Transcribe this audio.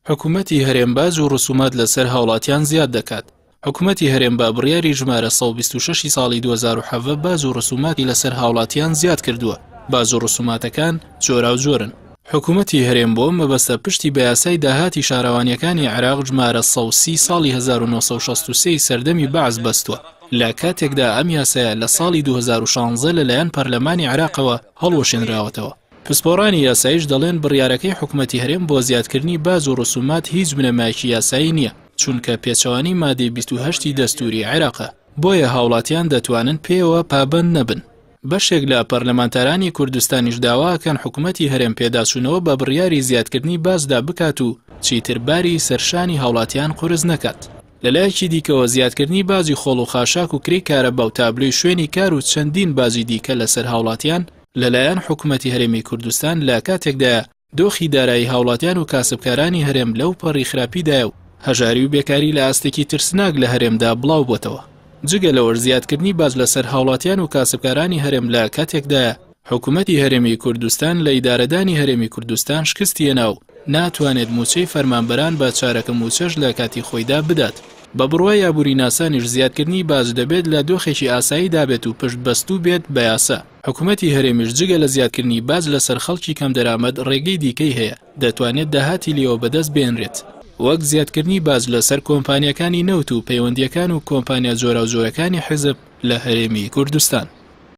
حکوومەتی هەرێمباز و ڕسومات لەسەر هاوڵاتیان زیاد دەکات. حکوومەتی هەرێمبا بڕیاری ژمارە 126 ساڵی 2017 باز و ڕسوماتی لەسەر هاوڵاتیان زیاد کردووە. باز و ڕسوماتەکان جۆرا و جۆرن. حکوومەتی هەرێم بۆ مەبەستە پشتی بە یاسای داهاتی شارەوانیەکانی عێراق ژمارە 130 ساڵی 1963 سەردەمی بەعز بەستووە. لە کاتێکدا ئەم یاسایە لە ساڵی 2016 لەلایەن پەرلەمانی عێراقەوە هەڵوەشێنراوەتەوە. پسپۆڕانی یاساییش دەڵێن بڕیارەکەی حکوومەتی هەرێم بۆ زیادکردنی باز و ڕسومات هیچ بنەمایەکی یاسایی نییە، چونکە پێچەوانی مادەی 28 دەستوری عێراقە. بۆیە هاوڵاتیان دەتوانن پێوە پابەند نەبن. بەشێک لە پەرلەمانتارانی کوردستانیش داواکەن حکوومەتی هەرێم پێداچوونەوە بە بڕیاری زیادکردنی بازدا بکات و چیترباری سەرشانی هاوڵاتیان قورس نەکات. لەلایەکی دیکەوە زیادکردنی بازی خۆڵ و خاشاک و کری کارەبا و تابلۆی شوێنی کار و چەندین بازی دیکە لەسەر هاوڵاتیان لەلایەن حکوومەتی هەرێمی کوردستان لە کاتێکدا دۆخی دارایی هاوڵاتیان و کاسبکارانی هەرێم لەو پەڕی خراپیدایە و هەژاری و بێکاری لە ئاستێکی ترسناک لە هەرێمدا بڵاو بووەتەوە. جگە لەوە زیادکردنی باز لەسەر هاوڵاتیان و کاسبکارانی هەرێم لە کاتێکدا حکوومەتی هەرێمی کوردستان لە ئیدارەدانی هەرێمی کوردستان شکستیەنا و ناتوانێت موچەی فەرمانبەران بە چارەکە موچەش لە کاتی خۆیدا بدات. بە بڕوای یابووری ناسانیش زیادکردنی باز دەبێت لە دۆخێکی ئاسایی دابێت و پشت بەستوو بێت بە یاسا. حکوومەتی هەرێمیش جگە لە زیادکردنی باز لەسەر خەڵکی کەم دەرامەد ڕێگەی دیکەی هەیە دەتوانێت داهاتی لێەوە بەدەست بێنرێت، وەک زیادکردنی باز لەسەر کۆمپانیەکانی نەوت و پەیوەندیەکان و کۆمپانیا جۆرا و جۆرەکانی حزب لە هەرێمی کوردستان.